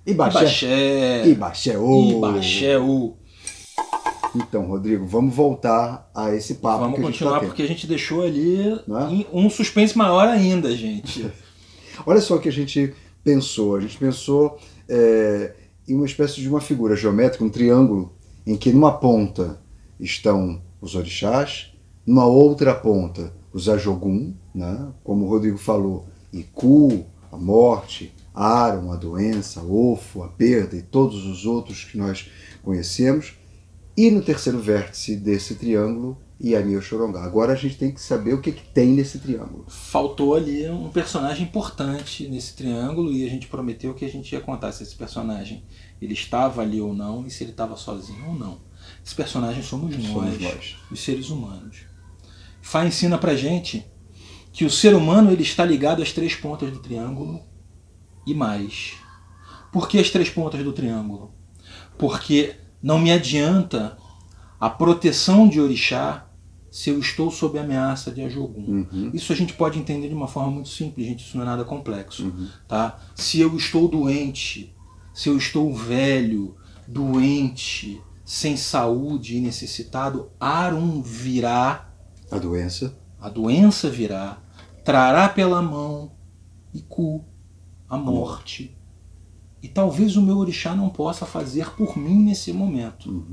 Ibaxé. Ibaxé-ô. Então, Rodrigo, vamos voltar a esse papo. Vamos continuar, porque a gente deixou ali né? um suspense maior ainda, gente. Olha só o que a gente pensou. A gente pensou em uma espécie de uma figura geométrica, um triângulo, em que numa ponta estão os orixás, numa outra ponta os Ajogum, né? Como o Rodrigo falou, Iku, a morte, Arum, a doença, Ofo, a perda e todos os outros que nós conhecemos. E no terceiro vértice desse triângulo, Yami Oxorongá. Agora a gente tem que saber o que tem nesse triângulo. Faltou ali um personagem importante nesse triângulo e a gente prometeu que a gente ia contar se esse personagem ele estava ali ou não e se ele estava sozinho ou não. Esse personagem somos nós, os seres humanos. Fá ensina pra gente que o ser humano ele está ligado às três pontas do triângulo e mais. Por que as três pontas do triângulo? Porque não me adianta a proteção de orixá se eu estou sob ameaça de Ajogum. Isso a gente pode entender de uma forma muito simples, gente, isso não é nada complexo. Tá? Se eu estou doente, se eu estou velho, doente, sem saúde e necessitado, Arum virá. A doença virá, trará pela mão Iku, a morte. E talvez o meu orixá não possa fazer por mim nesse momento.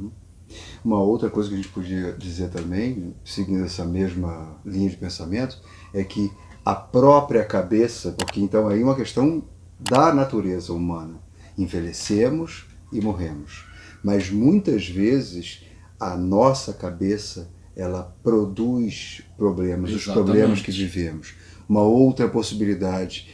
Uma outra coisa que a gente podia dizer também, seguindo essa mesma linha de pensamento, é que a própria cabeça, porque então aí é uma questão da natureza humana, envelhecemos e morremos, mas muitas vezes a nossa cabeça ela produz problemas, Exatamente. Os problemas que vivemos. Uma outra possibilidade,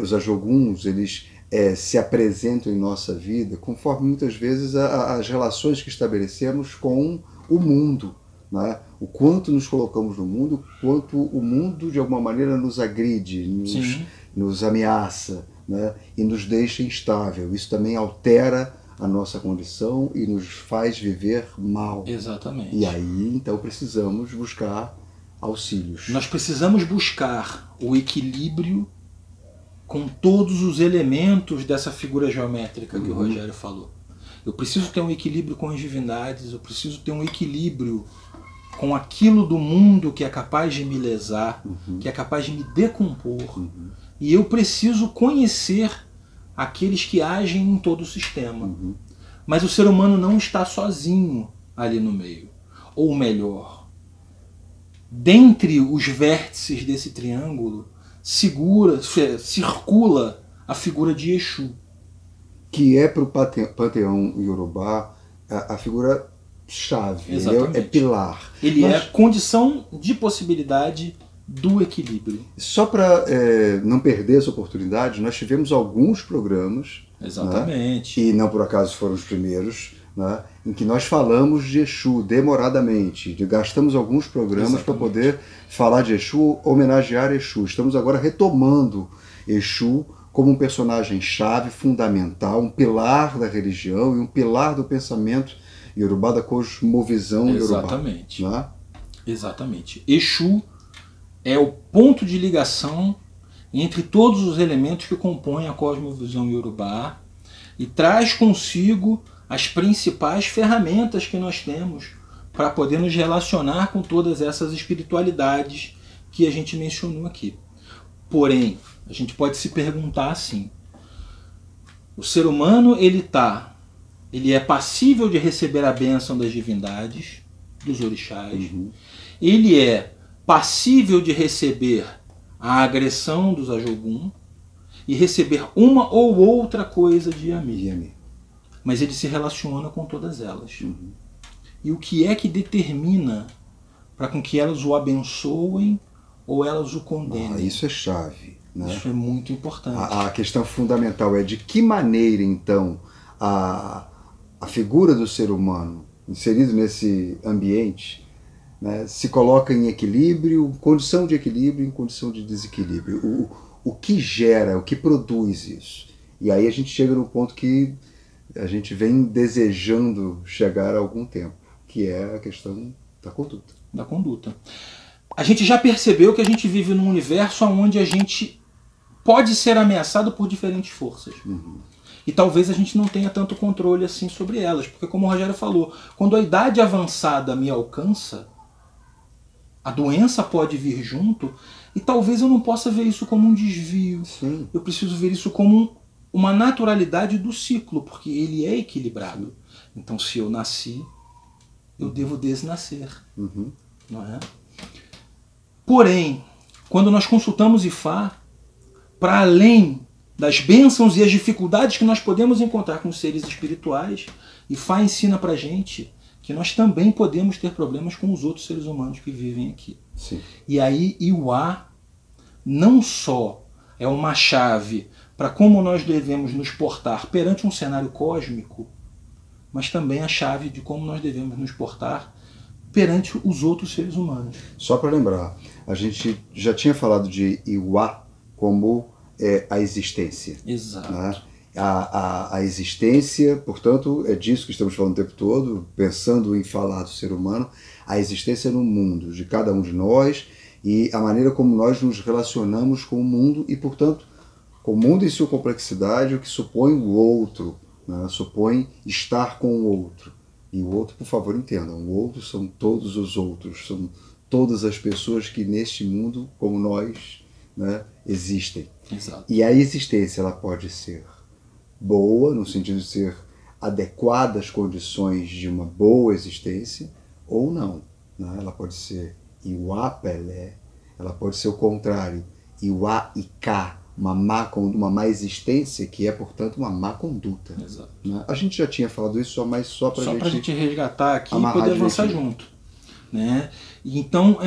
os Ajoguns, eles se apresentam em nossa vida conforme muitas vezes as relações que estabelecemos com o mundo, né? O quanto nos colocamos no mundo, quanto o mundo de alguma maneira nos agride, nos ameaça, né? E nos deixa instável. Isso também altera a nossa condição e nos faz viver mal. Exatamente. E aí então precisamos buscar auxílios. Nós precisamos buscar o equilíbrio com todos os elementos dessa figura geométrica que o Rogério falou. Eu preciso ter um equilíbrio com as divindades, eu preciso ter um equilíbrio com aquilo do mundo que é capaz de me lesar, que é capaz de me decompor. E eu preciso conhecer aqueles que agem em todo o sistema. Mas o ser humano não está sozinho ali no meio. Ou melhor, dentre os vértices desse triângulo, circula a figura de Exu. Que é para o panteão iorubá a figura chave, ele é pilar. Ele é a condição de possibilidade do equilíbrio. Só para não perder essa oportunidade, nós tivemos alguns programas, exatamente, né, e não por acaso foram os primeiros, né, em que nós falamos de Exu demoradamente, gastamos alguns programas para poder falar de Exu, homenagear Exu. Estamos agora retomando Exu como um personagem chave, fundamental, um pilar da religião e um pilar do pensamento iorubá, da cosmovisão iorubá. Exatamente. Né? Exatamente. Exu é o ponto de ligação entre todos os elementos que compõem a cosmovisão iorubá e traz consigo as principais ferramentas que nós temos para poder nos relacionar com todas essas espiritualidades que a gente mencionou aqui. Porém, a gente pode se perguntar assim: o ser humano ele é passível de receber a bênção das divindades, dos orixás, ele é passível de receber a agressão dos Ajogum e receber uma ou outra coisa de Yami. Mas ele se relaciona com todas elas. E o que é que determina para com que elas o abençoem ou elas o condenem? Isso é chave. Né? Isso é muito importante. A questão fundamental é de que maneira, então, a figura do ser humano, inserido nesse ambiente, né, se coloca em equilíbrio, condição de equilíbrio, em condição de desequilíbrio. O que gera, o que produz isso? E aí a gente chega no ponto que a gente vem desejando chegar há algum tempo, que é a questão da conduta. Da conduta. A gente já percebeu que a gente vive num universo onde a gente pode ser ameaçado por diferentes forças. E talvez a gente não tenha tanto controle assim sobre elas, porque como o Rogério falou, quando a idade avançada me alcança, a doença pode vir junto e talvez eu não possa ver isso como um desvio. Sim. Eu preciso ver isso como uma naturalidade do ciclo, porque ele é equilibrado. Então, se eu nasci, eu devo desnascer. Uhum. Não é? Porém, quando nós consultamos Ifá, para além das bênçãos e as dificuldades que nós podemos encontrar com os seres espirituais, Ifá ensina para a gente que nós também podemos ter problemas com os outros seres humanos que vivem aqui. Sim. E aí, Iwa não só é uma chave para como nós devemos nos portar perante um cenário cósmico, mas também a chave de como nós devemos nos portar perante os outros seres humanos. Só para lembrar, a gente já tinha falado de Iwa como a existência. Exato. Né? A existência, portanto, é disso que estamos falando o tempo todo, pensando em falar do ser humano, a existência no mundo, de cada um de nós, e a maneira como nós nos relacionamos com o mundo e, portanto, com o mundo em sua complexidade, o que supõe o outro, né? Supõe estar com o outro. E o outro, por favor, entendam, o outro são todos os outros, são todas as pessoas que neste mundo, como nós, né, existem. Exato. E a existência ela pode ser boa, no sentido de ser adequada às condições de uma boa existência, ou não. Né? Ela pode ser Iwa Pelé, ela pode ser o contrário, Iwa Ika, uma má existência, que é, portanto, uma má conduta. Exato. Né? A gente já tinha falado isso, mas só para a gente resgatar aqui e poder avançar junto. Né? Então,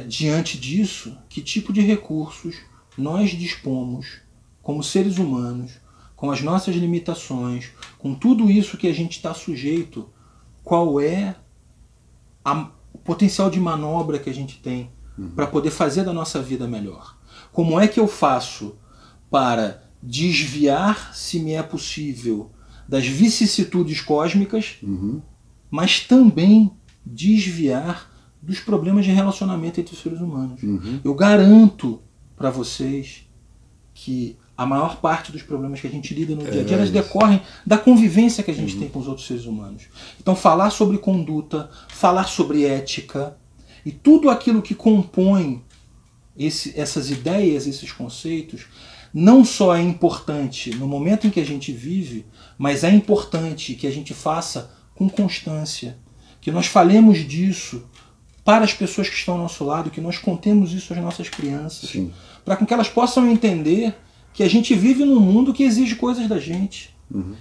diante disso, que tipo de recursos nós dispomos como seres humanos, com as nossas limitações, com tudo isso que a gente está sujeito, qual é o potencial de manobra que a gente tem para poder fazer da nossa vida melhor? Como é que eu faço para desviar, se me é possível, das vicissitudes cósmicas, mas também desviar dos problemas de relacionamento entre os seres humanos? Eu garanto para vocês que a maior parte dos problemas que a gente lida no dia a dia, elas decorrem da convivência que a gente tem com os outros seres humanos. Então, falar sobre conduta, falar sobre ética e tudo aquilo que compõe essas ideias, esses conceitos, não só é importante no momento em que a gente vive, mas é importante que a gente faça com constância, que nós falemos disso para as pessoas que estão ao nosso lado, que nós contemos isso às nossas crianças, para que elas possam entender que a gente vive num mundo que exige coisas da gente,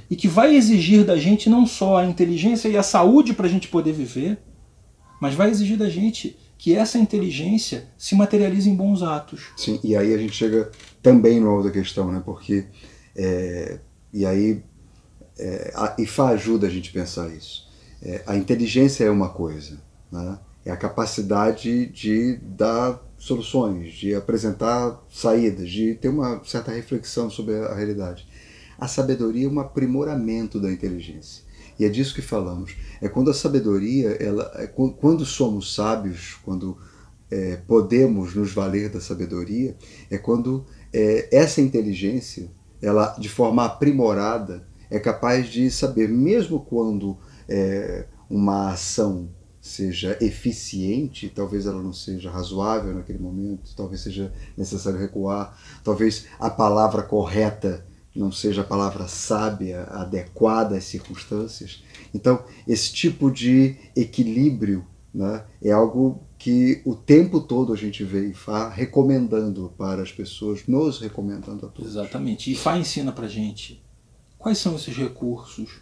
e que vai exigir da gente não só a inteligência e a saúde para a gente poder viver, mas vai exigir da gente que essa inteligência se materialize em bons atos. Sim, e aí a gente chega também numa outra questão, né? Porque a Ifá ajuda a gente a pensar isso. A inteligência é uma coisa, né? É a capacidade de dar soluções, de apresentar saídas, de ter uma certa reflexão sobre a realidade. A sabedoria é um aprimoramento da inteligência. E é disso que falamos. É quando a sabedoria, quando somos sábios, quando podemos nos valer da sabedoria, é quando essa inteligência, ela, de forma aprimorada, é capaz de saber, mesmo quando uma ação seja eficiente, talvez ela não seja razoável naquele momento, talvez seja necessário recuar, talvez a palavra correta não seja a palavra sábia, adequada às circunstâncias. Então, esse tipo de equilíbrio, né, é algo que o tempo todo a gente vê Ifá recomendando para as pessoas, nos recomendando a todos. Exatamente. Ifá ensina para a gente quais são esses recursos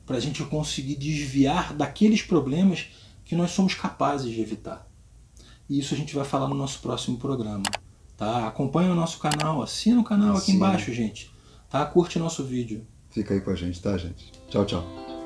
para a gente conseguir desviar daqueles problemas que nós somos capazes de evitar. E isso a gente vai falar no nosso próximo programa. Tá? Acompanha o nosso canal, assina o canal aqui embaixo, gente. Tá? Curte nosso vídeo. Fica aí com a gente, tá, gente? Tchau, tchau.